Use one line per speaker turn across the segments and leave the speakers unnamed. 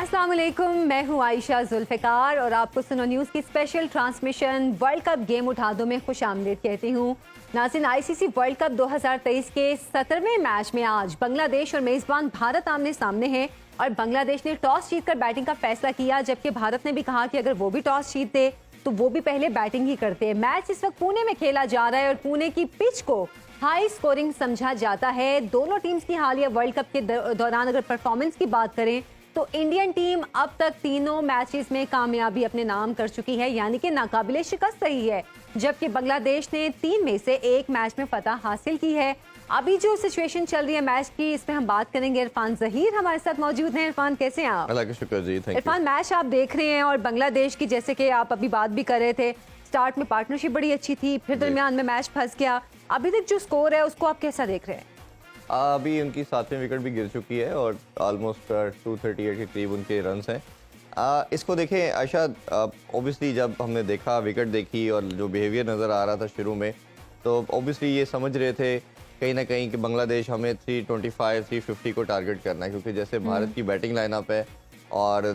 अस्सलाम वालेकुम, मैं हूँ आयशा जुल्फ़िकार और आपको सुनो न्यूज़ की special transmission world cup game उठा दो में खुश आमदीद कहती हूँ। नाज़रीन, आईसीसी वर्ल्ड कप 2023 के 17वें मैच में आज बांग्लादेश और मेज़बान भारत आमने सामने हैं और बांग्लादेश ने टॉस जीतकर बैटिंग का फैसला किया, जबकि भारत ने भी कहा कि अगर वो भी टॉस जीतते तो वो भी पहले बैटिंग ही करते हैं। मैच इस वक्त पुणे में खेला जा रहा है और पुणे की पिच को हाई स्कोरिंग समझा जाता है। दोनों टीम्स की हालिया वर्ल्ड कप के दौरान अगर परफॉर्मेंस की बात करें तो इंडियन टीम अब तक तीनों मैचेस में कामयाबी अपने नाम कर चुकी है, यानी कि नाकाबिले शिकस्त रही है, जबकि बांग्लादेश ने 3 में से 1 मैच में फतह हासिल की है। अभी जो सिचुएशन चल रही है मैच की, इसमें हम बात करेंगे। इरफान ज़हीर हमारे साथ मौजूद हैं। इरफान, कैसे हैं आप?
अल्लाह का शुक्र जी, थैंक यू।
इरफान, मैच आप देख रहे हैं और बांग्लादेश की, जैसे कि आप अभी बात भी कर रहे थे, स्टार्ट में पार्टनरशिप बड़ी अच्छी थी, फिर दरमियान में मैच फंस गया। अभी तक जो स्कोर है उसको आप कैसा देख रहे हैं?
अभी उनकी 7वीं विकेट भी गिर चुकी है और ऑलमोस्ट 238 के करीब उनके रन्स हैं। इसको देखें आयशा, ऑब्वियसली जब हमने देखा, विकेट देखी और जो बिहेवियर नज़र आ रहा था शुरू में, तो ऑब्वियसली ये समझ रहे थे कहीं ना कहीं कि बांग्लादेश हमें 325 350 को टारगेट करना है, क्योंकि जैसे भारत की बैटिंग लाइनअप है और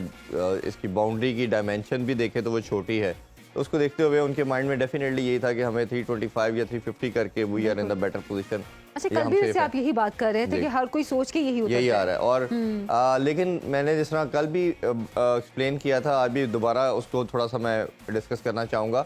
इसकी बाउंड्री की डायमेंशन भी देखें तो वो छोटी है, तो उसको देखते हुए उनके माइंड में डेफिनेटली यही था कि हमें 325 या 350 करके we are in the better position.
अच्छा, कल भी जैसे आप यही बात कर रहे थे कि हर कोई सोच के यही
आ रहा है और लेकिन मैंने जिस तरह कल भी एक्सप्लेन किया था, आज भी दोबारा उसको थोड़ा सा मैं डिस्कस करना चाहूँगा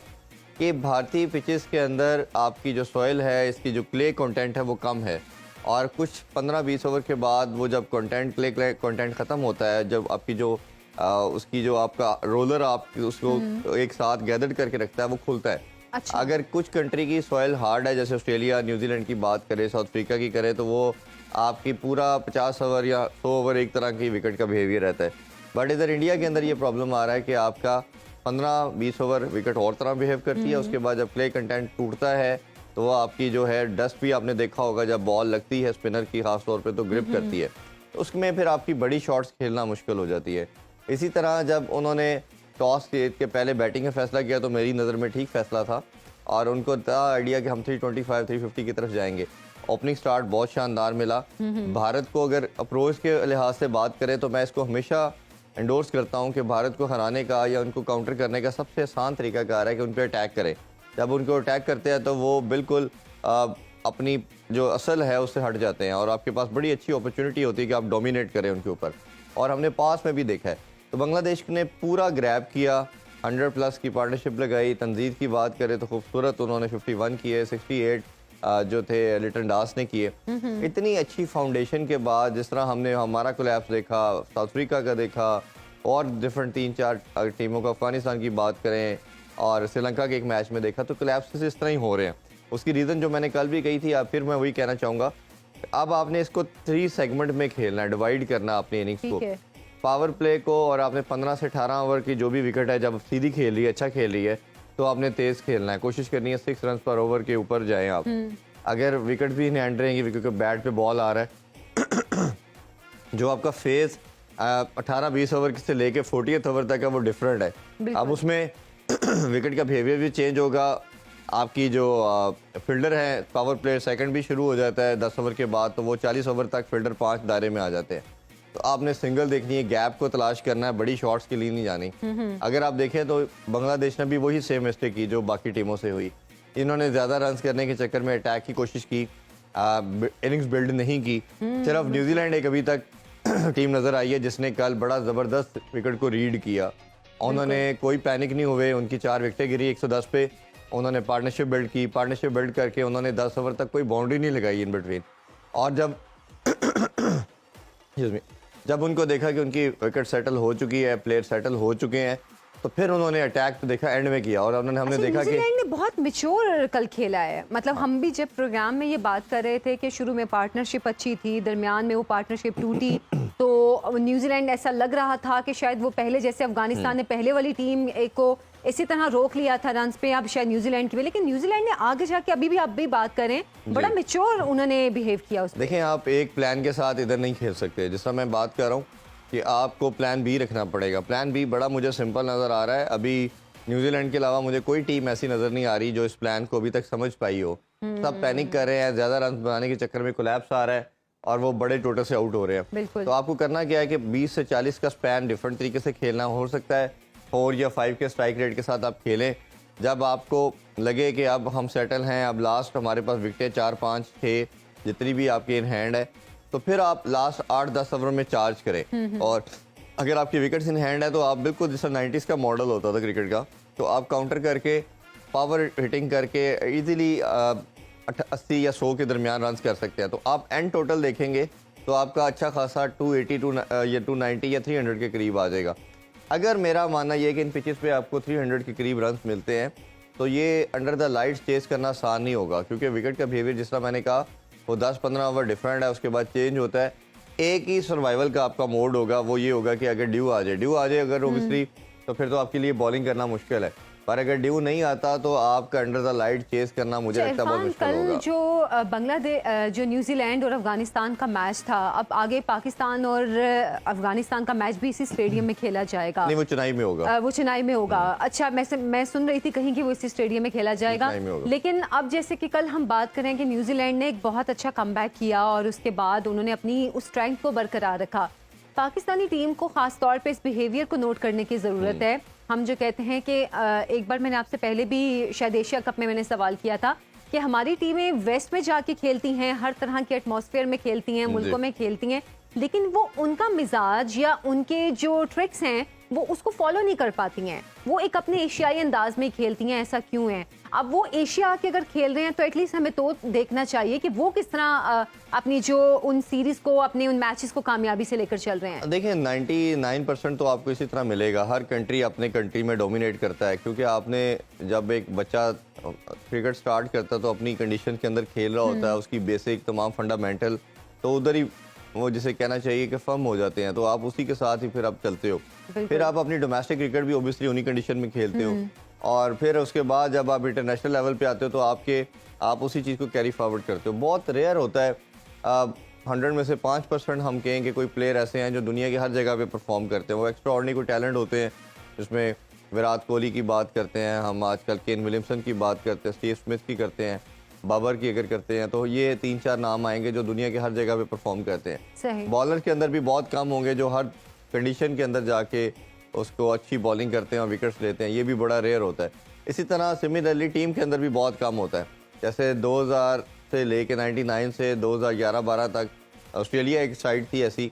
कि भारतीय पिचेस के अंदर आपकी जो सॉइल है, इसकी जो क्ले कंटेंट है वो कम है और कुछ 15-20 ओवर के बाद वो जब क्ले कंटेंट ख़त्म होता है, जब आपकी जो उसकी जो आपका रोलर आप उसको एक साथ गैदर करके रखता है, वो खुलता है।
अच्छा।
अगर कुछ कंट्री की सॉइल हार्ड है, जैसे ऑस्ट्रेलिया, न्यूजीलैंड की बात करें, साउथ अफ्रीका की करें, तो वो आपकी पूरा 50 ओवर या 100 ओवर एक तरह की विकेट का बिहेवियर रहता है। बट इधर इंडिया के अंदर ये प्रॉब्लम आ रहा है कि आपका 15-20 ओवर विकेट और तरह बिहेव करती है, उसके बाद जब क्ले कंटेंट टूटता है तो वो आपकी जो है डस्ट भी आपने देखा होगा, जब बॉल लगती है स्पिनर की खास तौर पे तो ग्रिप करती है, तो उसमें फिर आपकी बड़ी शॉट्स खेलना मुश्किल हो जाती है। इसी तरह जब उन्होंने टॉस जीत के पहले बैटिंग का फैसला किया तो मेरी नज़र में ठीक फैसला था और उनको था आइडिया कि हम 325 350 की तरफ जाएंगे। ओपनिंग स्टार्ट बहुत शानदार मिला भारत को। अगर अप्रोच के लिहाज से बात करें तो मैं इसको हमेशा एंडोर्स करता हूं कि भारत को हराने का या उनको काउंटर करने का सबसे आसान तरीकाकार है कि उन पर अटैक करें। जब उनको अटैक करते हैं तो वो बिल्कुल अपनी जो असल है उससे हट जाते हैं और आपके पास बड़ी अच्छी अपॉर्चुनिटी होती है कि आप डोमिनेट करें उनके ऊपर, और हमने पास में भी देखा है। तो बांग्लादेश ने पूरा ग्रैब किया, 100+ की पार्टनरशिप लगाई। तंजीद की बात करें तो खूबसूरत उन्होंने 51 किए, 68 जो थे लिटन दास ने किए। इतनी अच्छी फाउंडेशन के बाद जिस तरह हमने हमारा कोलैप्स देखा, साउथ अफ्रीका का देखा और डिफरेंट 3-4 टीमों का, अफगानिस्तान की बात करें और श्रीलंका के एक मैच में देखा, तो कोलैप्स इस तरह ही हो रहे हैं। उसकी रीज़न जो मैंने कल भी कही थी, फिर मैं वही कहना चाहूँगा, अब आपने इसको 3 सेगमेंट में खेलना है, डिवाइड करना अपनी इनिंग्स को, पावर प्ले को, और आपने 15 से 18 ओवर की जो भी विकेट है, जब सीधी खेल रही है, अच्छा खेल रही है, तो आपने तेज़ खेलना है, कोशिश करनी है 6 रन पर ओवर के ऊपर जाएं आप। अगर विकेट भी नहीं एंड रहेंगी क्योंकि बैट पे बॉल आ रहा है जो आपका फेस 18-20 ओवर से लेके 40th ओवर तक है वो डिफरेंट है। अब उसमें विकेट का बिहेवियर भी चेंज होगा। आपकी जो फील्डर है, पावर प्लेयर सेकंड भी शुरू हो जाता है 10 ओवर के बाद, तो वो 40 ओवर तक फील्डर 5 दायरे में आ जाते हैं। तो आपने सिंगल देखनी है, गैप को तलाश करना है, बड़ी शॉट्स के लिए नहीं जानी। अगर आप देखें तो बांग्लादेश ने भी वही सेम मिस्टेक की जो बाकी टीमों से हुई। इन्होंने ज़्यादा रन्स करने के चक्कर में अटैक की कोशिश की, इनिंग्स बिल्ड नहीं की। सिर्फ न्यूजीलैंड एक अभी तक टीम नज़र आई है जिसने कल बड़ा ज़बरदस्त विकेट को रीड किया। उन्होंने कोई पैनिक नहीं हुए, उनकी 4 विकेटें गिरी 110 पे। उन्होंने पार्टनरशिप बिल्ड की, पार्टनरशिप बिल्ड करके उन्होंने 10 ओवर तक कोई बाउंड्री नहीं लगाई इन बिटवीन। और जब उनको देखा कि उनकी विकेट सेटल हो चुकी है, प्लेयर सेटल हो चुके हैं, तो फिर उन्होंने अटैक तो देखा एंड में किया और हमने देखा कि
न्यूजीलैंड ने बहुत मैच्योर कल खेला है। मतलब हम भी जब प्रोग्राम में ये बात कर रहे थे कि शुरू में पार्टनरशिप अच्छी थी, दरमियान में वो पार्टनरशिप टूटी, तो न्यूजीलैंड ऐसा लग रहा था कि शायद वो पहले जैसे अफगानिस्तान ने पहले वाली टीम को इसी तरह रोक लिया था रन्स पे, अब शायद न्यूजीलैंड की भी, लेकिन न्यूजीलैंड ने आगे जाके अभी भी आप भी बात करें, बड़ा मैच्योर उन्होंने बिहेव किया उसमें।
देखें, आप एक प्लान के साथ इधर नहीं खेल सकते। जिस तरह मैं बात कर रहा हूँ कि आपको प्लान बी रखना पड़ेगा। प्लान बी बड़ा मुझे सिंपल नज़र आ रहा है। अभी न्यूजीलैंड के अलावा मुझे कोई टीम ऐसी नज़र नहीं आ रही जो इस प्लान को अभी तक समझ पाई हो। सब पैनिक कर रहे हैं, ज़्यादा रन बनाने के चक्कर में कोलैप्स आ रहा है और वो बड़े टोटल से आउट हो रहे हैं।
बिल्कुल।
तो आपको करना क्या है कि 20 से 40 का स्पैन डिफरेंट तरीके से खेलना हो सकता है। 4 या 5 के स्ट्राइक रेट के साथ आप खेलें। जब आपको लगे कि अब हम सेटल हैं, अब लास्ट हमारे पास विकेटें 4, 5, 6 जितनी भी आपकी इन हैंड है, तो फिर आप लास्ट 8-10 ओवर में चार्ज करें। और अगर आपकी विकेट्स इन हैंड है तो आप बिल्कुल जैसा 90s का मॉडल होता था क्रिकेट का, तो आप काउंटर करके पावर हिटिंग करके इजीली 80 या 100 के दरमियान रन कर सकते हैं। तो आप एंड टोटल देखेंगे तो आपका अच्छा खासा 280 या 290 या 300 के करीब आ जाएगा। अगर मेरा मानना ये है कि इन पिचेस पे आपको 300 के करीब रन मिलते हैं तो ये अंडर द लाइट्स चेस करना आसान नहीं होगा, क्योंकि विकेट का बिहेवियर जिस तरह मैंने कहा वो 10-15 ओवर डिफरेंट है, उसके बाद चेंज होता है। एक ही सर्वाइवल का आपका मोड होगा, वो ये होगा कि अगर ड्यू आ जाए अगर ओबियसली तो फिर तो आपके लिए बॉलिंग करना मुश्किल है, पर अगर ड्यू नहीं आता तो आपका अंडर द लाइट चेस करना मुझे लगता है बहुत मुश्किल होगा।
कल जो बांग्लादेश जो न्यूजीलैंड और अफगानिस्तान का मैच था, अब आगे पाकिस्तान और अफगानिस्तान का मैच भी इसी स्टेडियम में खेला जाएगा।
नहीं, वो चेन्नई में होगा।
वो चेन्नई में होगा। अच्छा, मैं सुन रही थी कहीं कि वो इसी स्टेडियम में खेला जाएगा। लेकिन अब जैसे कि कल हम बात करें कि न्यूजीलैंड ने एक बहुत अच्छा कमबैक किया और उसके बाद उन्होंने अपनी उस स्ट्रेंथ को बरकरार रखा। पाकिस्तानी टीम को खास तौर पे इस बिहेवियर को नोट करने की ज़रूरत है। हम जो कहते हैं कि एक बार मैंने आपसे पहले भी शायद एशिया कप में मैंने सवाल किया था कि हमारी टीमें वेस्ट में जाके खेलती हैं, हर तरह के एटमॉस्फेयर में खेलती हैं, मुल्कों में खेलती हैं, लेकिन वो उनका मिजाज या उनके जो ट्रिक्स हैं वो उसको फॉलो नहीं कर पाती हैं। वो एक अपने एशियाई अंदाज में खेलती हैं। ऐसा क्यों है? अब वो एशिया के अगर खेल रहे हैं तो एटलीस्ट हमें तो देखना चाहिए कि वो किस तरह अपनी जो उन सीरीज को, अपने उन मैचेस को कामयाबी से लेकर चल रहे हैं।
देखिए 99% तो आपको इसी तरह मिलेगा। हर कंट्री अपने कंट्री में डोमिनेट करता है, क्योंकि आपने जब एक बच्चा क्रिकेट स्टार्ट करता है तो अपनी कंडीशन के अंदर खेल रहा होता है, उसकी बेसिक तमाम फंडामेंटल तो उधर ही वो जिसे कहना चाहिए कि फर्म हो जाते हैं, तो आप उसी के साथ ही फिर आप चलते हो। फिर आप अपनी डोमेस्टिक क्रिकेट भी ओबियसली उन्हीं कंडीशन में खेलते हो, और फिर उसके बाद जब आप इंटरनेशनल लेवल पे आते हो तो आप उसी चीज़ को कैरी फॉरवर्ड करते हो। बहुत रेयर होता है 100 में से 5% हम कहें कि कोई प्लेयर ऐसे हैं जो दुनिया की हर जगह पे परफॉर्म करते हैं। वो एक्स्ट्रा ऑर्डिनरी कोई टैलेंट होते हैं, जिसमें विराट कोहली की बात करते हैं हम, आजकल केन विलियमसन की बात करते हैं, स्टीव स्मिथ की करते हैं, बाबर की अगर करते हैं, तो ये 3-4 नाम आएंगे जो दुनिया के हर जगह पे परफॉर्म करते हैं। बॉलर के अंदर भी बहुत कम होंगे जो हर कंडीशन के अंदर जाके उसको अच्छी बॉलिंग करते हैं और विकेट्स लेते हैं, ये भी बड़ा रेयर होता है। इसी तरह सिमिलरली टीम के अंदर भी बहुत कम होता है। जैसे 2000 से लेके 99 से 2011-12 तक ऑस्ट्रेलिया एक साइड थी ऐसी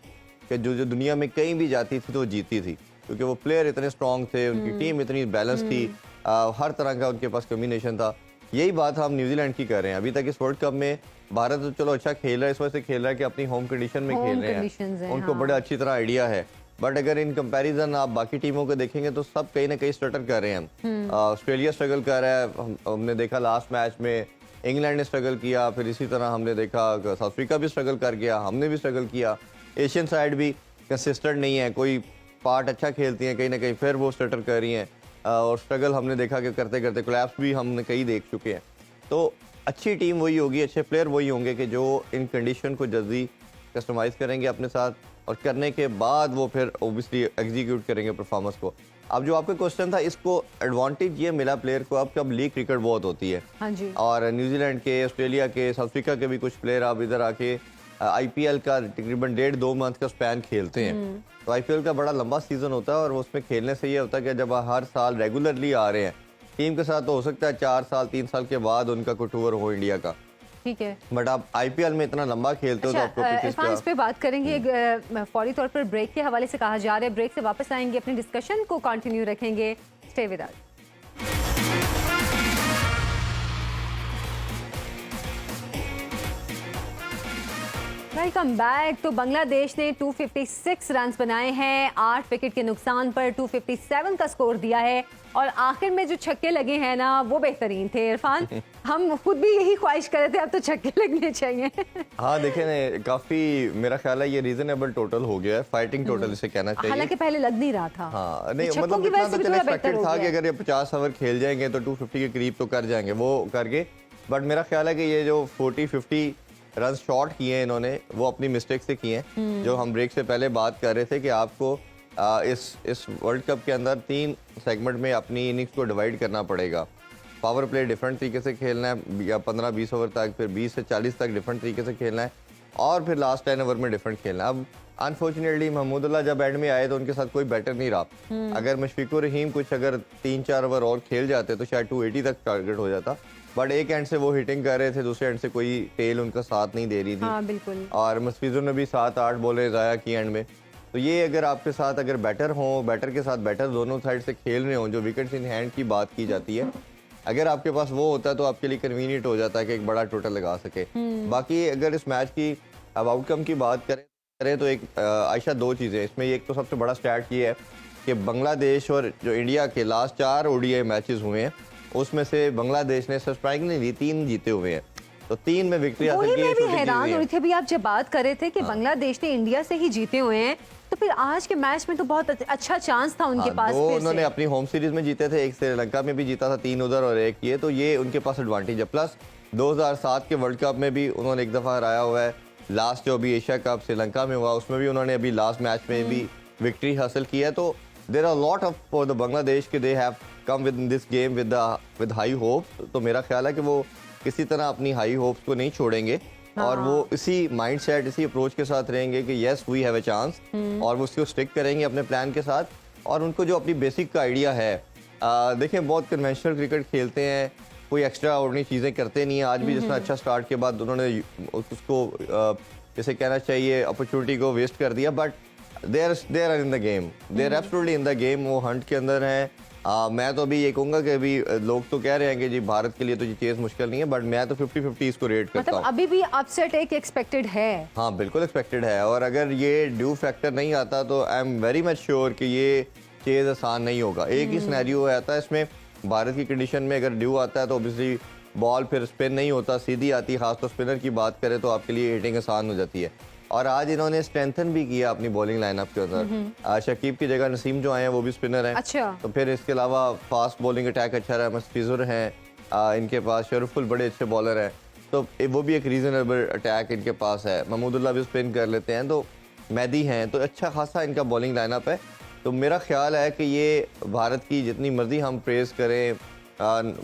कि जो दुनिया में कहीं भी जाती थी तो वो जीतती थी, क्योंकि वो प्लेयर इतने स्ट्रॉन्ग थे, उनकी टीम इतनी बैलेंस थी, हर तरह का उनके पास कॉम्बिनेशन था। यही बात हम न्यूजीलैंड की कर रहे हैं। अभी तक इस वर्ल्ड कप में भारत तो चलो अच्छा खेल रहा है, इस वजह से खेल रहा है कि अपनी होम कंडीशन में खेल रहे हैं, उनको बड़ा अच्छी तरह आइडिया है। बट अगर इन कंपैरिजन आप बाकी टीमों को देखेंगे तो सब कहीं ना कहीं स्ट्रगल कर रहे हैं। ऑस्ट्रेलिया स्ट्रगल कर रहा है, हमने देखा लास्ट मैच में इंग्लैंड ने स्ट्रगल किया, फिर इसी तरह हमने देखा साउथ अफ्रीका भी स्ट्रगल कर गया, हमने भी स्ट्रगल किया। एशियन साइड भी कंसिस्टेंट नहीं है, कोई पार्ट अच्छा खेलती हैं, कहीं ना कहीं फिर वो स्ट्रगल कर रही हैं, और स्ट्रगल हमने देखा कि करते करते कोलैप्स भी हमने कई देख चुके हैं। तो अच्छी टीम वही होगी, अच्छे प्लेयर वही होंगे कि जो इन कंडीशन को जल्दी कस्टमाइज़ करेंगे अपने साथ, और करने के बाद वो फिर ओबियसली एग्जीक्यूट करेंगे परफॉर्मेंस को। अब जो आपका क्वेश्चन था, इसको एडवांटेज ये मिला प्लेयर को अब कब लीग क्रिकेट बहुत होती है।
हाँ जी।
और न्यूजीलैंड के, ऑस्ट्रेलिया के, साउथ अफ्रीका के भी कुछ प्लेयर अब इधर आके आईपीएल का तकरीबन 1.5-2 मंथ का स्पैन खेलते हैं। तो आईपीएल का बड़ा लंबा सीजन होता है, और उसमें खेलने से ये होता है कि जब हर साल रेगुलरली आ रहे हैं टीम के साथ, तो हो सकता है 4 साल 3 साल के बाद उनका कोई टूर हो इंडिया का।
ठीक है,
बट आप आईपीएल में इतना लंबा खेलते हो तो आपको
इस पे बात करेंगे। फौरी तौर पर ब्रेक के हवाले से कहा जा रहा है, ब्रेक से वापस आएंगे, अपनी डिस्कशन को कंटिन्यू रखेंगे। Stay with us. Welcome back. तो बांग्लादेश ने 256 रन बनाए हैं, 8 विकेट के नुकसान पर 257 का स्कोर दिया है, और आखिर में जो छक्के लगे हैं ना वो बेहतरीन थे। इरफान, हम खुद भी यही ख्वाहिश कर रहे थे अब तो छक्के लगने चाहिए।
हाँ देखिए ना, काफी मेरा ख्याल है ये रीजनेबल टोटल हो गया है, फाइटिंग टोटल इसे कहना चाहिए।
हालांकि पहले लग नहीं रहा था।
हाँ नहीं, मतलब इतना तो चले एक्सपेक्टेड था कि अगर ये 50 ओवर खेल जाएंगे तो 250 के करीब तो कर जाएंगे, वो करके। बट मेरा ख्याल है कि ये जो 40-50 रन शॉर्ट किए हैं इन्होंने, वो अपनी मिस्टेक से किए हैं। जो हम ब्रेक से पहले बात कर रहे थे कि आपको इस वर्ल्ड कप के अंदर 3 सेगमेंट में अपनी इनिंग्स को डिवाइड करना पड़ेगा। पावर प्ले डिफरेंट तरीके से खेलना है, या 15-20 ओवर तक, फिर 20 से 40 तक डिफरेंट तरीके से खेलना है, और फिर लास्ट 10 ओवर में डिफरेंट खेलना। अब अनफॉर्चुनेटली महमूदुल्लाह जब एंड में आए तो उनके साथ कोई बैटर नहीं रहा। अगर मुशफिकुर रहीम कुछ अगर 3-4 ओवर और खेल जाते तो शायद 280 तक टारगेट हो जाता, बट एक एंड से वो हिटिंग कर रहे थे, दूसरे एंड से कोई टेल उनका साथ नहीं दे रही थी।
हाँ, बिल्कुल।
और मुस्फिजुर ने भी 7-8 बॉलें ज़ाया की एंड में। तो ये अगर आपके साथ अगर बैटर हों, बैटर के साथ बैटर दोनों साइड से खेल रहे हों, जो विकेट्स इन हैंड की बात की जाती है, अगर आपके पास वो होता है तो आपके लिए कन्वीनियंट हो जाता है कि एक बड़ा टोटल लगा सके। बाकी अगर इस मैच की अब आउटकम की बात करें तो एक आयशा दो चीज़ें इसमें, एक तो सबसे बड़ा स्टैट ये है कि बांग्लादेश और जो इंडिया के लास्ट 4 ODI मैचेस हुए हैं उसमें से बांग्लादेश ने सरप्राइजिंगली 3 जीते हुए हैं, तो 3 में विक्ट्री हासिल की है।
मैं भी हैरान हो रही थी अभी आप जब बात कर रहे थे कि बांग्लादेश ने इंडिया से ही जीते हुए हैं, तो फिर आज के मैच में तो बहुत अच्छा चांस था उनके पास।
दो उन्होंने अपनी होम सीरीज में जीते थे, एक श्रीलंका में भी जीता था 3 उधर और 1 ये, तो ये उनके पास एडवांटेज है। प्लस 2007 के वर्ल्ड कप में भी उन्होंने एक दफ़ा हराया हुआ है, लास्ट जो अभी एशिया कप श्रीलंका में हुआ उसमें भी उन्होंने अभी लास्ट मैच में भी विक्ट्री हासिल की है। तो there are lot of for the Bangladesh के they have come with this game with high hopes. तो मेरा ख्याल है कि वो किसी तरह अपनी हाई होप्स को नहीं छोड़ेंगे और वो इसी माइंडसेट, इसी अप्रोच के साथ रहेंगे कि yes we have a chance, और वो उसको स्टिक करेंगे अपने प्लान के साथ। और उनको जो अपनी बेसिक का आइडिया है, देखें बहुत कन्वेंशनल क्रिकेट खेलते हैं, कोई एक्स्ट्रा ऑर्डिनरी चीज़ें करते नहीं है। आज भी जितना अच्छा स्टार्ट के बाद उन्होंने उसको जैसे कहना चाहिए अपॉर्चुनिटी को वेस्ट कर दिया, but they are in the game, they are absolutely in the game, वो हंट के अंदर हैं। मैं तो अभी ये कहूंगा कि अभी लोग तो कह रहे हैं कि जी भारत के लिए तो ये चीज़ मुश्किल नहीं है, बट मैं तो 50-50 इसको रेट करता हूँ।
अभी भी अपसेट एक एक्सपेक्टेड है।
हाँ बिल्कुल एक्सपेक्टेड है, और अगर ये ड्यू फैक्टर नहीं आता तो I am very much sure कि ये चीज़ आसान नहीं होगा। एक ही सिनेरियो आता है इसमें, भारत की कंडीशन में अगर ड्यू आता है तो ऑब्वियसली बॉल फिर स्पिन नहीं होता, सीधी आती है। खास तो स्पिनर की बात करें तो आपके लिए हिटिंग आसान हो जाती है। और आज इन्होंने स्ट्रेंथन भी किया अपनी बॉलिंग लाइनअप के अंदर। शकीब की जगह नसीम जो आए हैं वो भी स्पिनर हैं।
अच्छा।
तो फिर इसके अलावा फास्ट बॉलिंग अटैक अच्छा रहा, मुस्फिजुर हैं इनके पास, शरफुल बड़े अच्छे बॉलर हैं, तो वो भी एक रीजनेबल अटैक इनके पास है। महमूदुल्लाह भी स्पिन कर लेते हैं, तो मेहदी हैं, तो अच्छा खासा इनका बॉलिंग लाइनअप है। तो मेरा ख्याल है कि ये भारत की जितनी मर्जी हम प्रेस करें,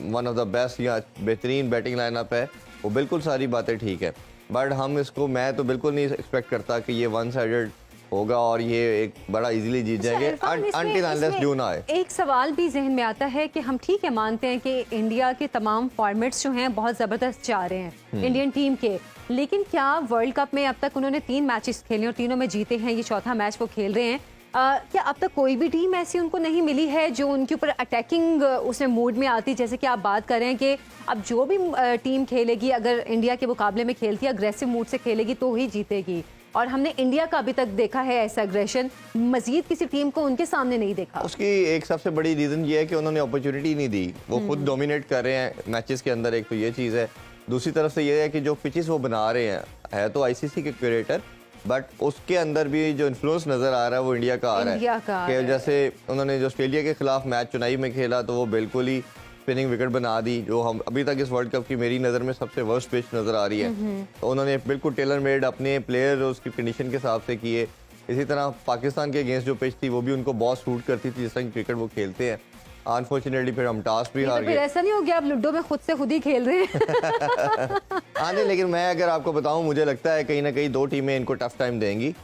वन ऑफ द बेस्ट या बेहतरीन बैटिंग लाइनअप है, वो बिल्कुल सारी बातें ठीक है, बट हम इसको, मैं तो बिल्कुल नहीं एक्सपेक्ट करता कि ये वन साइडेड होगा और ये एक बड़ा इजीली जीत जाएंगे अनटिल अनलेस ड्यू ना आए।
एक सवाल भी जहन में आता है कि हम ठीक है मानते हैं कि इंडिया के तमाम फॉर्मेट्स जो हैं बहुत ज़बरदस्त जा रहे हैं इंडियन टीम के, लेकिन क्या वर्ल्ड कप में अब तक उन्होंने 3 मैचेस खेले और तीनों में जीते हैं, ये चौथा मैच वो खेल रहे हैं, क्या अब तक कोई भी टीम ऐसी उनको नहीं मिली है जो उनके ऊपर अटैकिंग उसमें मूड में आती, जैसे कि आप बात कर रहे हैं कि अब जो भी टीम खेलेगी अगर इंडिया के मुकाबले में खेलती है अग्रेसिव मूड से खेलेगी तो ही जीतेगी, और हमने इंडिया का अभी तक देखा है ऐसा अग्रेशन, मजीद किसी टीम को उनके सामने नहीं देखा। उसकी
एक सबसे बड़ी रीज़न ये है कि उन्होंने अपॉर्चुनिटी नहीं दी, वो खुद डोमिनेट कर रहे हैं मैचेस के अंदर, एक तो ये चीज़ है। दूसरी तरफ से ये है कि जो पिचेस वो बना रहे हैं, है तो आईसीसी के क्यूरेटर, बट उसके अंदर भी जो इन्फ्लुएंस नजर आ रहा है वो इंडिया का आ रहा है कि जैसे उन्होंने जो ऑस्ट्रेलिया के खिलाफ मैच चुनाई में खेला तो वो बिल्कुल ही स्पिनिंग विकेट बना दी, जो हम अभी तक इस वर्ल्ड कप की मेरी नज़र में सबसे वर्स्ट पिच नज़र आ रही है। तो उन्होंने बिल्कुल टेलर मेड अपने प्लेयर उसकी कंडीशन के हिसाब से किए। इसी तरह पाकिस्तान के अगेंस्ट जो पिच थी वो भी उनको बहुत सूट करती थी जिस तरह क्रिकेट वो खेलते हैं। अनफॉर्चुनेटली फिर हम टॉस भी हार गए।
ऐसा नहीं हो गया आप लूडो में खुद से खुद ही खेल रहे हैं?
हाँ नहीं, लेकिन मैं अगर आपको बताऊं मुझे लगता है कहीं ना कहीं 2 टीमें इनको टफ टाइम देंगी।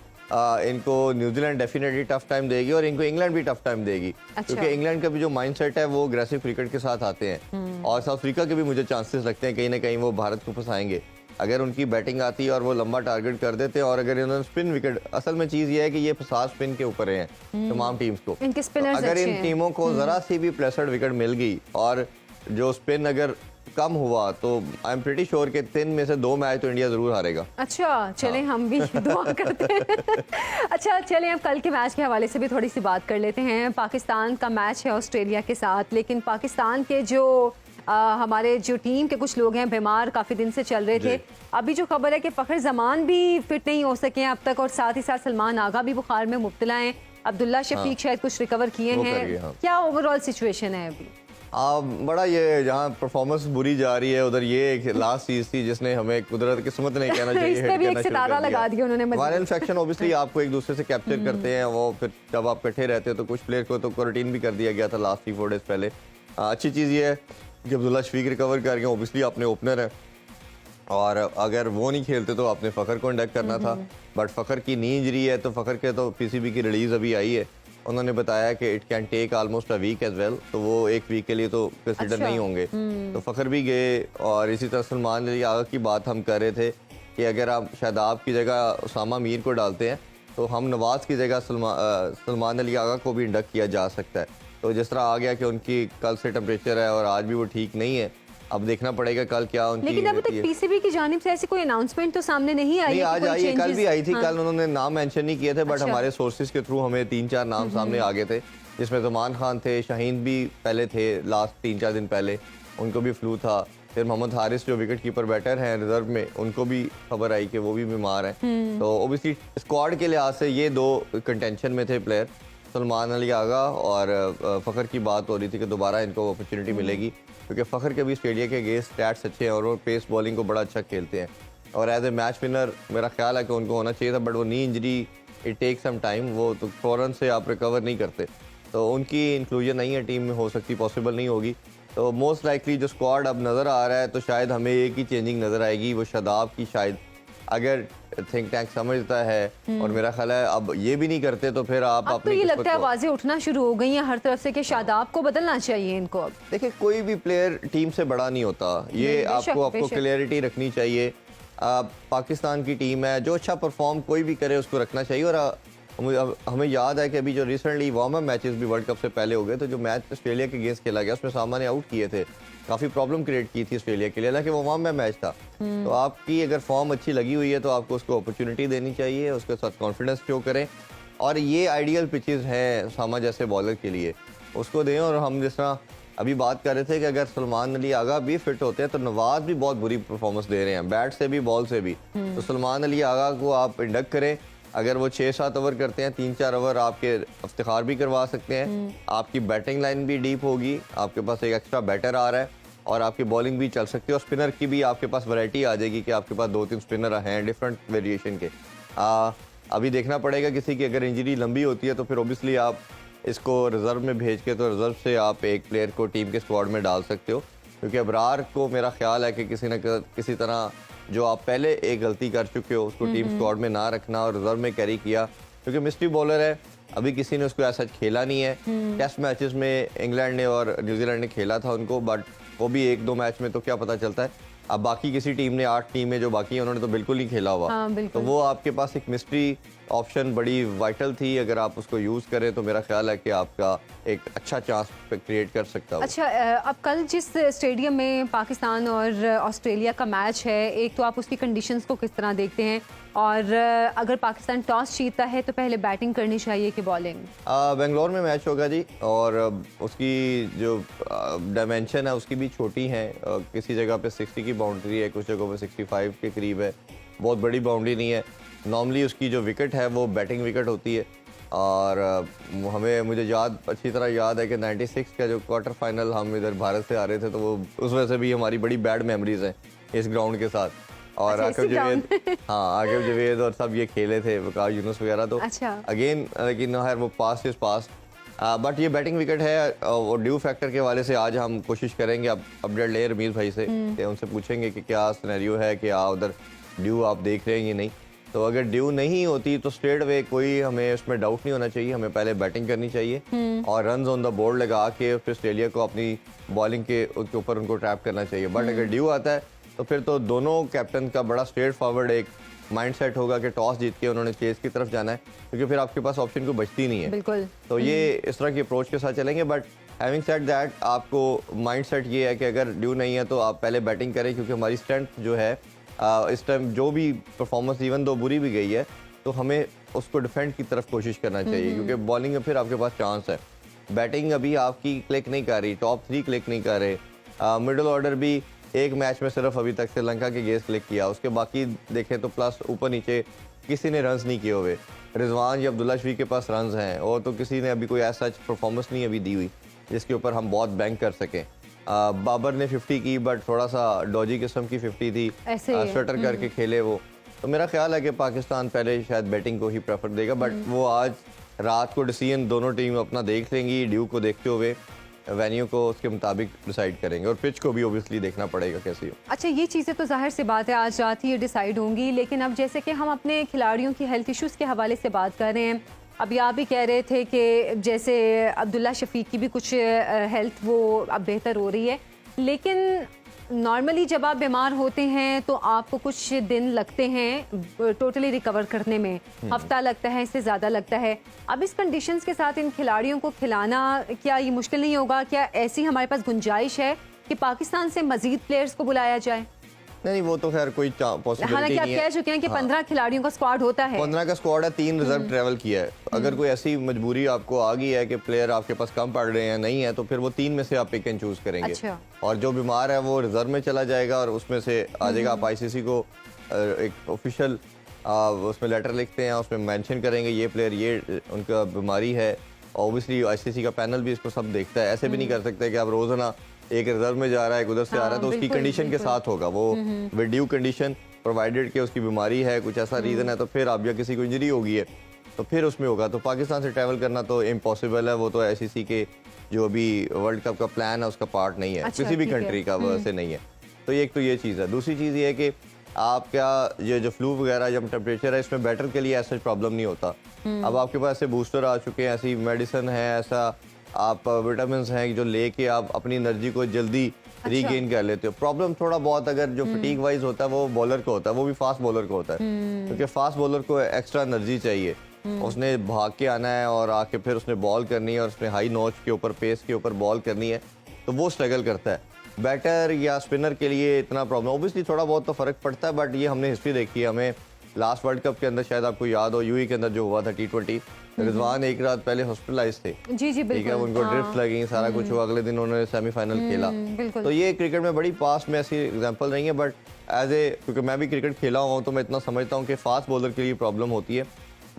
इनको न्यूजीलैंड डेफिनेटली टफ टाइम देगी और इनको इंग्लैंड भी टफ टाइम देगी। अच्छा। क्योंकि इंग्लैंड का भी जो माइंडसेट है वो अग्रेसिव क्रिकेट के साथ आते हैं, और साउथ अफ्रीका के भी मुझे चांसेस लगते हैं कहीं ना कहीं वो भारत को फंसाएंगे अगर उनकी बैटिंग आती है और वो लंबा टारगेट कर देते हैं। और अगर इन्होंने स्पिन विकेट, असल में चीज़ ये है कि ये फसाद स्पिन के ऊपर हैं तमाम टीम्स को, तो अगर इन टीमों को ज़रा सी भी प्लेसर्ड विकेट मिल गई और जो स्पिन अगर कम हुआ तो आई एम प्रीटी श्योर के 3 में से 2 मैच तो इंडिया जरूर हारेगा।
अच्छा चलें, हम भी दुआ करते हैं। अच्छा चलें, अब कल के मैच के हवाले से भी थोड़ी सी बात कर लेते हैं। पाकिस्तान का मैच है ऑस्ट्रेलिया के साथ, लेकिन पाकिस्तान के जो हमारे जो टीम के कुछ लोग हैं बीमार काफ़ी दिन से चल रहे थे। अभी जो खबर है कि फ़खर जमान भी फिट नहीं हो सके हैं अब तक, और साथ ही साथ सलमान आगा भी बुखार में मुब्तला हैं, अब्दुल्ला शफीक शायद कुछ रिकवर किए हैं। क्या ओवरऑल सिचुएशन है अभी?
बड़ा ये जहाँ परफॉर्मेंस बुरी जा रही है उधर ये एक लास्ट चीज थी जिसने हमें कुदरत किस्मत नहीं कहना चाहिए
इसमें भी एक सितारा लगा दिया उन्होंने। वायरल
इन्फेक्शन ऑब्वियसली आपको एक दूसरे से कैप्चर करते हैं, वो फिर जब आप इकट्ठे रहते हो तो कुछ प्लेयर को तो क्वारंटीन भी कर दिया गया था लास्ट 3-4 डेज पहले। अच्छी चीज़ ये है कि अब्दुल्ला शफीक रिकवर कर गए, ऑब्वियसली अपने ओपनर है और अगर वो नहीं खेलते तो आपने फ़खर को इंडक्ट करना था, बट फ़खर की नी इंजरी है, तो फ़खर के तो पीसीबी की रिलीज़ अभी आई है, उन्होंने बताया कि it can take almost a week as well, तो वो एक वीक के लिए तो कंसिडर
अच्छा।
नहीं होंगे। तो फ़खर भी गए। और इसी तरह सलमान अली आगा की बात हम कर रहे थे कि अगर आप शादाब की जगह उसामा मीर को डालते हैं तो हम नवाज़ की जगह सलमान अली आगा को भी इंडक्ट किया जा सकता है। तो जिस तरह आ गया कि उनकी कल से टेम्परेचर है और आज भी वो ठीक नहीं है, अब देखना पड़ेगा कल क्या उनकी
लेकिन अभी
रहती
तक
है।
पीसीबी की जानिब से ऐसी कोई अनाउंसमेंट तो सामने नहीं आई
नहीं,
है कि
आज
कोई
आई है, कल भी आई थी।
हाँ।
कल उन्होंने नाम मेंशन नहीं किए थे, बट
अच्छा।
हमारे सोर्सेज के थ्रू हमें 3-4 नाम सामने आ गए थे, जिसमें ज़मान खान थे, शाहीन भी पहले थे, लास्ट 3-4 दिन पहले उनको भी फ्लू था। फिर मोहम्मद हारिस जो विकेट कीपर बैटर हैं रिजर्व में, उनको भी खबर आई कि वो भी बीमार हैं। तो ओबियसली स्क्वाड के लिहाज से ये दो कंटेंशन में थे प्लेयर, सलमान अली आगा और फ़खर की बात हो रही थी कि दोबारा इनको अपॉर्चुनिटी मिलेगी, क्योंकि फ़खर के भी ऑस्ट्रेलिया के अगेंस्ट स्टैट्स अच्छे हैं और वो पेस बॉलिंग को बड़ा अच्छा खेलते हैं। और एज ए मैच विनर मेरा ख्याल है कि उनको होना चाहिए था, बट वो knee injury it take some time, वो तो फ़ौरन से आप रिकवर नहीं करते, तो उनकी इंक्लूजन नहीं है टीम में, हो सकती पॉसिबल नहीं होगी। तो मोस्ट लाइकली जो स्क्वाड अब नज़र आ रहा है तो शायद हमें एक ही चेंजिंग नज़र आएगी, वो शादाब की शायद, अगर थिंक टैंक समझता है। और मेरा ख्याल है अब ये भी नहीं करते तो फिर आप
अब तो
अपनी
ये
किस्मत
लगता है
को-
आवाजें उठना शुरू हो गई हैं हर तरफ से कि शादाब को बदलना चाहिए इनको अब।
देखिए, कोई भी प्लेयर टीम से बड़ा नहीं होता, ये
बेशक,
आपको
बेशक।
क्लियरिटी रखनी चाहिए। पाकिस्तान की टीम है, जो अच्छा परफॉर्म कोई भी करे उसको रखना चाहिए। और हमें याद है कि अभी जो रिसेंटली वार्म अप मैचेस भी वर्ल्ड कप से पहले हो गए, तो जो मैच ऑस्ट्रेलिया के अगेंस्ट खेला गया उसमें सामा ने आउट किए थे, काफ़ी प्रॉब्लम क्रिएट की थी ऑस्ट्रेलिया के लिए, हालांकि वो वार्म अप मैच था। तो आपकी अगर फॉर्म अच्छी लगी हुई है तो आपको उसको अपॉर्चुनिटी देनी चाहिए, उसके साथ कॉन्फिडेंस शो करें। और ये आइडियल पिचेस हैं सामा जैसे बॉलर के लिए, उसको दें। और हम जिस तरह अभी बात कर रहे थे कि अगर सलमान अली आगा भी फिट होते हैं तो नवाज भी बहुत बुरी परफॉर्मेंस दे रहे हैं, बैट से भी बॉल से भी। तो सलमान अली आगा को आप इंडक्ट करें, अगर वो 6-7 ओवर करते हैं, 3-4 ओवर आपके इफ्तिखार भी करवा सकते हैं। आपकी बैटिंग लाइन भी डीप होगी, आपके पास एक एक्स्ट्रा बैटर आ रहा है और आपकी बॉलिंग भी चल सकती है, और स्पिनर की भी आपके पास वैरायटी आ जाएगी कि आपके पास 2-3 स्पिनर हैं डिफरेंट वेरिएशन के। अभी देखना पड़ेगा, किसी की अगर इंजरी लंबी होती है तो फिर ओबियसली आप इसको रिजर्व में भेज के, तो रिजर्व से आप एक प्लेयर को टीम के स्क्वाड में डाल सकते हो। क्योंकि अबरार को मेरा ख्याल है कि किसी न किसी तरह जो आप पहले एक गलती कर चुके हो उसको टीम स्क्वाड में ना रखना और रिजर्व में कैरी किया, क्योंकि मिस्ट्री बॉलर है, अभी किसी ने उसको ऐसा खेला नहीं है। टेस्ट मैचेस में इंग्लैंड ने और न्यूजीलैंड ने खेला था उनको, बट वो भी 1-2 मैच में, तो क्या पता चलता है। अब बाकी किसी टीम ने 8 टीमें जो बाकी हैं उन्होंने तो बिल्कुल नहीं खेला हुआ।
हाँ,
तो
बिल्कुल।
वो आपके पास एक मिस्ट्री ऑप्शन बड़ी वाइटल थी, अगर आप उसको यूज़ करें तो मेरा ख्याल है कि आपका एक अच्छा चांस क्रिएट कर सकता है।
अच्छा, अब कल जिस स्टेडियम में पाकिस्तान और ऑस्ट्रेलिया का मैच है, एक तो आप उसकी कंडीशंस को किस तरह देखते हैं, और अगर पाकिस्तान टॉस जीतता है तो पहले बैटिंग करनी चाहिए कि बॉलिंग?
बेंगलोर में मैच होगा जी, और उसकी जो डायमेंशन है उसकी भी छोटी है, किसी जगह पे 60 की बाउंड्री है, कुछ जगहों पे 65 के करीब है, बहुत बड़ी बाउंड्री नहीं है। नॉर्मली उसकी जो विकेट है वो बैटिंग विकेट होती है। और मुझे अच्छी तरह याद है कि 96 का जो क्वार्टर फाइनल हम इधर भारत से आ रहे थे, तो वो उस वजह से भी हमारी बड़ी बैड मेमोरीज हैं इस ग्राउंड के साथ। और
अच्छा,
आकिब
इसी
जवेद, हाँ, आकिब जवेद और सब ये खेले थे, वकार यूनुस वगैरह। तो
अच्छा।
अगेन लेकिन है वो पास्ट इज पास्ट, बट ये बैटिंग विकेट है। और ड्यू फैक्टर के हवाले से आज हम कोशिश करेंगे, अब अपडेट ले रमीज भाई से, कि उनसे पूछेंगे कि क्या सिनेरियो है, कि उधर ड्यू आप देख रहे हैं या नहीं। तो अगर ड्यू नहीं होती तो स्ट्रेट वे कोई हमें उसमें डाउट नहीं होना चाहिए, हमें पहले बैटिंग करनी चाहिए और रन ऑन द बोर्ड लगा के फिर ऑस्ट्रेलिया को अपनी बॉलिंग के ऊपर उनको ट्रैप करना चाहिए। बट अगर ड्यू आता है तो फिर तो दोनों कैप्टन का बड़ा स्ट्रेट फॉरवर्ड एक माइंड सेट होगा कि टॉस जीत के उन्होंने चेस की तरफ जाना है, क्योंकि फिर आपके पास ऑप्शन को बचती नहीं है।
बिल्कुल।
तो ये इस तरह की अप्रोच के साथ चलेंगे। बट हैविंग सेड दैट, आपको माइंड सेट ये है कि अगर ड्यू नहीं है तो आप पहले बैटिंग करें, क्योंकि हमारी स्ट्रेंथ जो है इस टाइम जो भी परफॉर्मेंस इवन दो बुरी भी गई है, तो हमें उसको डिफेंड की तरफ कोशिश करना चाहिए, क्योंकि बॉलिंग में फिर आपके पास चांस है। बैटिंग अभी आपकी क्लिक नहीं कर रही, टॉप 3 क्लिक नहीं कर रहे, मिडिल ऑर्डर भी एक मैच में सिर्फ अभी तक श्रीलंका के गेस क्लिक किया, उसके बाकी देखें तो प्लस ऊपर नीचे किसी ने रन्स नहीं किए हुए। रिजवान या अब्दुल्ला शफीक के पास रन्स हैं, और तो किसी ने अभी कोई ऐसा परफॉर्मेंस नहीं अभी दी हुई जिसके ऊपर हम बहुत बैंक कर सकें। बाबर ने 50 की, बट थोड़ा सा डॉजी किस्म की 50 थी, स्वेटर करके खेले वो। तो मेरा ख्याल है कि पाकिस्तान पहले शायद बैटिंग को ही प्रेफर देगा, बट वो आज रात को डिसीजन दोनों टीम अपना देख लेंगी ड्यू को देखते हुए। वेन्यू को उसके मुताबिक डिसाइड करेंगे और पिच को भी ओबियसली देखना पड़ेगा कैसी हो।
अच्छा, ये चीज़ें तो जाहिर सी बात है आज रात ही ये डिसाइड होंगी, लेकिन अब जैसे कि हम अपने खिलाड़ियों की हेल्थ इश्यूज़ के हवाले से बात कर रहे हैं, अभी आप भी कह रहे थे कि जैसे अब्दुल्ला शफीक की भी कुछ हेल्थ वो अब बेहतर हो रही है, लेकिन नॉर्मली जब आप बीमार होते हैं तो आपको कुछ दिन लगते हैं टोटली रिकवर करने में, हफ्ता लगता है, इससे ज़्यादा लगता है। अब इस कंडीशंस के साथ इन खिलाड़ियों को खिलाना क्या ये मुश्किल नहीं होगा? क्या ऐसी हमारे पास गुंजाइश है कि पाकिस्तान से मजीद प्लेयर्स को बुलाया जाए?
नहीं, वो तो खैर कोई पॉसिबिलिटी
हालांकि आप
नहीं है।
कह चुके हैं कि 15 खिलाड़ियों का स्क्वाड होता है।
15 का स्क्वाड है, 3 रिजर्व ट्रैवल किया है। अगर कोई ऐसी मजबूरी आपको आ गई है कि प्लेयर आपके पास कम पड़ रहे हैं, नहीं है, तो फिर वो 3 में से आप पिक एंड चूज करेंगे।
अच्छा।
और जो बीमार है वो रिजर्व में चला जाएगा और उसमें से आ जाएगा। आप आईसीसी को एक ऑफिशियल उसमें लेटर लिखते हैं, उसमें मेंशन करेंगे ये प्लेयर ये उनका बीमारी है। ऑब्वियसली आईसीसी का पैनल भी इसको सब देखता है। ऐसे भी नहीं कर सकते कि आप रोजाना एक रिजर्व में जा रहा है, उधर से आ रहा है, तो उसकी कंडीशन के साथ होगा वो विद ड्यू कंडीशन, प्रोवाइडेड कि उसकी बीमारी है, कुछ ऐसा रीजन है, तो फिर आप या किसी को इंजरी होगी है तो फिर उसमें होगा। तो पाकिस्तान से ट्रैवल करना तो इम्पॉसिबल है, वो तो आईसीसी के जो अभी वर्ल्ड कप का प्लान है उसका पार्ट नहीं है।
अच्छा,
किसी भी कंट्री का वैसे नहीं है। तो एक तो ये चीज़ है। दूसरी चीज़ ये है कि आपका ये जो फ्लू वगैरह जब टेम्परेचर है, इसमें बैटर के लिए ऐसा प्रॉब्लम नहीं होता। अब आपके पास ऐसे बूस्टर आ चुके हैं, ऐसी मेडिसिन है, ऐसा आप विटामिन हैं जो लेके आप अपनी एनर्जी को जल्दी रीगेन कर लेते हो। प्रॉब्लम थोड़ा बहुत अगर जो फटीग वाइज होता है वो बॉलर को होता है, वो भी फास्ट बॉलर को होता है, क्योंकि फास्ट बॉलर को एक्स्ट्रा एनर्जी चाहिए। उसने भाग के आना है और आके फिर उसने बॉल करनी है और उसने हाई नॉच के ऊपर पेस के ऊपर बॉल करनी है, तो वो स्ट्रगल करता है। बैटर या स्पिनर के लिए इतना प्रॉब्लम ऑब्वियसली थोड़ा बहुत तो फर्क पड़ता है, बट ये हमने हिस्ट्री देखी है। हमें लास्ट वर्ल्ड कप के अंदर शायद आपको याद हो, यूएई के अंदर जो हुआ था T20, रिजवान एक रात पहले हॉस्पिटलाइज थे।
जी जी
ठीक है, उनको ड्रिफ्ट लगी, सारा कुछ हुआ, अगले दिन उन्होंने सेमीफाइनल खेला। तो ये क्रिकेट में बड़ी पास्ट में ऐसी एग्जांपल नहीं है, बट क्योंकि मैं भी क्रिकेट खेला हुआ हूँ तो मैं इतना समझता हूँ कि फास्ट बॉलर के लिए प्रॉब्लम होती है।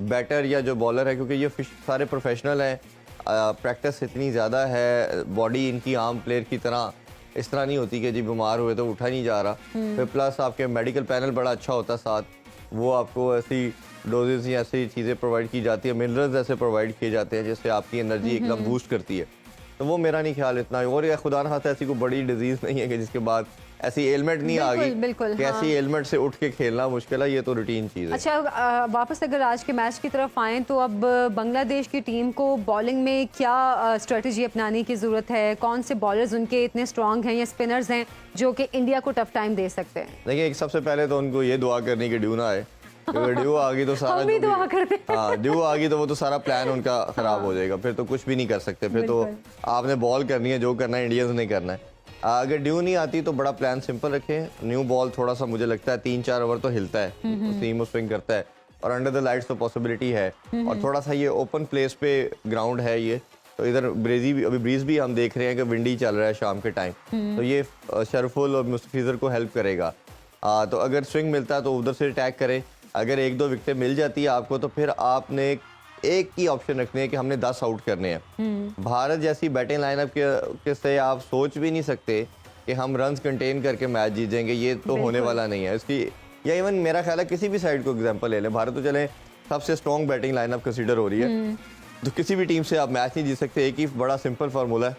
बैटर या जो बॉलर है, क्योंकि ये सारे प्रोफेशनल हैं, प्रैक्टिस इतनी ज़्यादा है, बॉडी इनकी आम प्लेयर की तरह इस तरह नहीं होती कि जी बीमार हुए तो उठा नहीं जा रहा। फिर प्लस आपके मेडिकल पैनल बड़ा अच्छा होता है साथ, वो आपको ऐसी डोजेस या ऐसी चीज़ें प्रोवाइड की जाती है, मिनरल्स ऐसे प्रोवाइड किए जाते हैं जिससे आपकी एनर्जी एकदम बूस्ट करती है। तो वो मेरा नहीं ख्याल इतना। और या खुदा न खास्ता ऐसी कोई बड़ी डिजीज़ नहीं है कि जिसके बाद ऐसी एलमेंट नहीं आ गई कि ऐसी एलमेंट से उठ के खेलना मुश्किल है। ये तो रूटीन चीज़ है।
अच्छा, वापस अगर आज के मैच की तरफ आएँ तो अब बांग्लादेश की टीम को बॉलिंग में क्या स्ट्रेटजी अपनाने की ज़रूरत है? कौन से बॉलर्स उनके इतने स्ट्रॉन्ग हैं या स्पिनर्स हैं जो कि इंडिया को टफ टाइम दे सकते हैं?
देखिए, एक सबसे पहले तो उनको ये दुआ करनी कि ड्यू ना आए, क्योंकि ड्यू आ गई तो सारा
दुआ करते हैं।
हाँ, ड्यू आ गई तो वो तो सारा प्लान उनका खराब हो जाएगा, फिर तो कुछ भी नहीं कर सकते। फिर तो आपने बॉल करनी है, जो करना है इंडियंस ने करना है। अगर ड्यू नहीं आती तो बड़ा प्लान सिंपल रखें। न्यू बॉल थोड़ा सा मुझे लगता है 3-4 ओवर तो हिलता है, सीम स्विंग करता है, और अंडर द लाइट्स तो पॉसिबिलिटी है। और थोड़ा सा ये ओपन प्लेस पे ग्राउंड है ये, तो इधर ब्रीज भी हम देख रहे हैं कि विंडी चल रहा है शाम के टाइम, तो ये शरफुल और मुस्तफिजर को हेल्प करेगा। तो अगर स्विंग मिलता है तो उधर से अटैक करें। अगर 1-2 विकेटें मिल जाती है आपको तो फिर आपने एक ही ऑप्शन रखनी है कि हमने 10 आउट करने हैं। भारत जैसी बैटिंग लाइनअप के से आप सोच भी नहीं सकते कि हम रन्स कंटेन करके मैच जीतेंगे, ये तो होने वाला नहीं है। इसकी या इवन मेरा ख्याल है किसी भी साइड को एग्जांपल ले लें, भारत तो चले सबसे स्ट्रॉन्ग बैटिंग लाइनअप कंसीडर हो रही है, तो किसी भी टीम से आप मैच नहीं जीत सकते। एक ही बड़ा सिंपल फार्मूला है,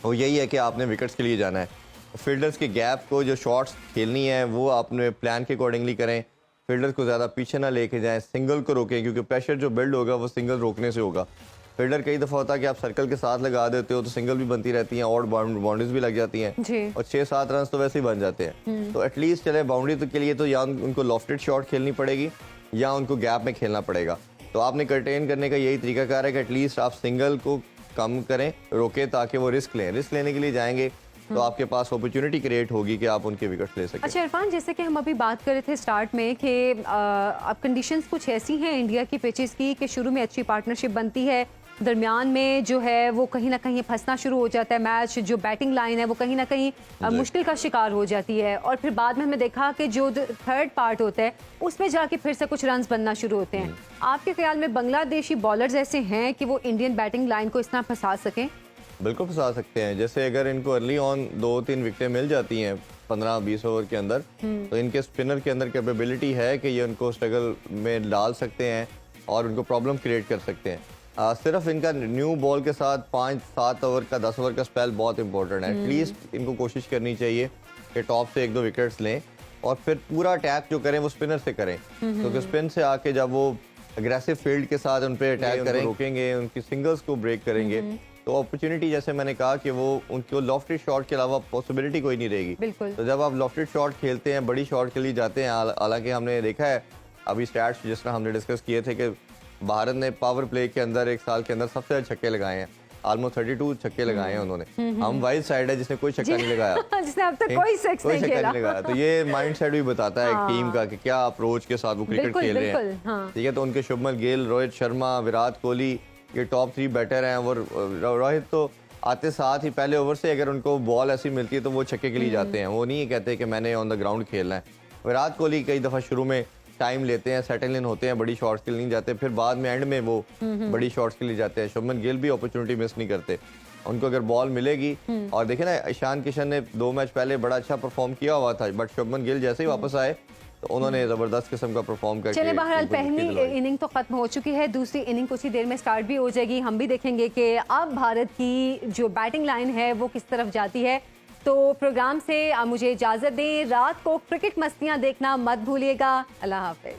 वो यही है कि आपने विकेट्स के लिए जाना है। फील्डर्स के गैप को जो शॉट्स खेलनी है वो आपने प्लान के अकॉर्डिंगली करें। फील्डर को ज़्यादा पीछे ना लेके जाएं, सिंगल को रोकें, क्योंकि प्रेशर जो बिल्ड होगा वो सिंगल रोकने से होगा। फील्डर कई दफ़ा होता है कि आप सर्कल के साथ लगा देते हो तो सिंगल भी बनती रहती हैं और बाउंड्रीज भी लग जाती हैं, और 6-7 रन तो वैसे ही बन जाते हैं। तो एटलीस्ट चले बाउंड्री के लिए तो या उनको लॉफ्टेड शॉट खेलनी पड़ेगी या उनको गैप में खेलना पड़ेगा। तो आपने कंटेन करने का यही तरीकाकार है कि एटलीस्ट आप सिंगल को कम करें, रोकें, ताकि वो रिस्क लें। रिस्क लेने के लिए जाएंगे तो आपके पास अपॉर्चुनिटी क्रिएट होगी कि आप उनके विकेट ले सकें।
अच्छा इरफान, जैसे कि हम अभी बात कर रहे थे स्टार्ट में कि अब कंडीशंस कुछ ऐसी हैं इंडिया की पिचेस की कि शुरू में अच्छी पार्टनरशिप बनती है, दरमियान में जो है वो कहीं ना कहीं फंसना शुरू हो जाता है मैच, जो बैटिंग लाइन है वो कहीं ना कहीं मुश्किल का शिकार हो जाती है, और फिर बाद में हमने देखा कि जो थर्ड पार्ट होता है उसमें जाके फिर से कुछ रन्स बनना शुरू होते हैं। आपके ख्याल में बांग्लादेशी बॉलर्स ऐसे हैं कि वो इंडियन बैटिंग लाइन को इस तरह फंसा सकें?
बिल्कुल फंसा सकते हैं। जैसे अगर इनको अर्ली ऑन 2-3 विकेटें मिल जाती हैं 15-20 ओवर के अंदर, तो इनके स्पिनर के अंदर कैपेबिलिटी है कि ये उनको स्ट्रगल में डाल सकते हैं और उनको प्रॉब्लम क्रिएट कर सकते हैं। सिर्फ इनका न्यू बॉल के साथ 5-7 ओवर का 10 ओवर का स्पेल बहुत इंपॉर्टेंट है। एटलीस्ट इनको कोशिश करनी चाहिए कि टॉप से 1-2 विकेट्स लें और फिर पूरा अटैक जो करें वो स्पिनर से करें, क्योंकि स्पिन से आके जब वो अग्रेसिव फील्ड के साथ उन पे अटैक करें, रोकेंगे, उनकी सिंगल्स को ब्रेक करेंगे, तो अपॉर्चुनिटी जैसे मैंने कहा कि वो उनको लॉफ्टेड शॉट के अलावा पॉसिबिलिटी कोई नहीं रहेगी। तो जब आप लॉफ्टेड शॉट खेलते हैं, बड़ी शॉट के लिए जाते हैं, हालांकि हमने देखा है अभी स्टैट्स जिस तरह हमने डिस्कस किए थे कि भारत ने पावर प्ले के अंदर एक साल के अंदर सबसे ज्यादा छक्के लगाए हैं, ऑलमोस्ट 32 छक्के लगाए हैं उन्होंने। हम वाइल्ड साइड है जिसने कोई छक्का नहीं लगाया,
जिसने अब तक कोई छक्का नहीं
लगाया। तो ये माइंड सेट भी बताता है टीम का कि क्या अप्रोच के साथ वो क्रिकेट खेल रहे हैं। ठीक है, तो उनके शुभमन गिल, रोहित शर्मा, विराट कोहली, ये टॉप 3 बैटर हैं। और रोहित तो आते साथ ही पहले ओवर से अगर उनको बॉल ऐसी मिलती है तो वो छक्के के लिए जाते हैं, वो नहीं कहते कि मैंने ऑन द ग्राउंड खेलना है। विराट कोहली कई दफा शुरू में टाइम लेते हैं, सेटल इन होते हैं, बड़ी शॉट्स के लिए नहीं जाते, फिर बाद में एंड में वो बड़ी शॉट्स के लिए जाते हैं। शुभमन गिल भी अपॉर्चुनिटी मिस नहीं करते, उनको अगर बॉल मिलेगी। और देखिए ना, ईशान किशन ने 2 मैच पहले बड़ा अच्छा परफॉर्म किया हुआ था, बट शुभमन गिल जैसे ही वापस आए तो उन्होंने जबरदस्त किस्म का परफॉर्म करके
चले। बहरहाल पहली इनिंग तो खत्म हो चुकी है, दूसरी इनिंग कुछ ही देर में स्टार्ट भी हो जाएगी। हम भी देखेंगे कि अब भारत की जो बैटिंग लाइन है वो किस तरफ जाती है। तो प्रोग्राम से मुझे इजाजत दें, रात को क्रिकेट मस्तियां देखना मत भूलिएगा। अल्लाह हाफिज।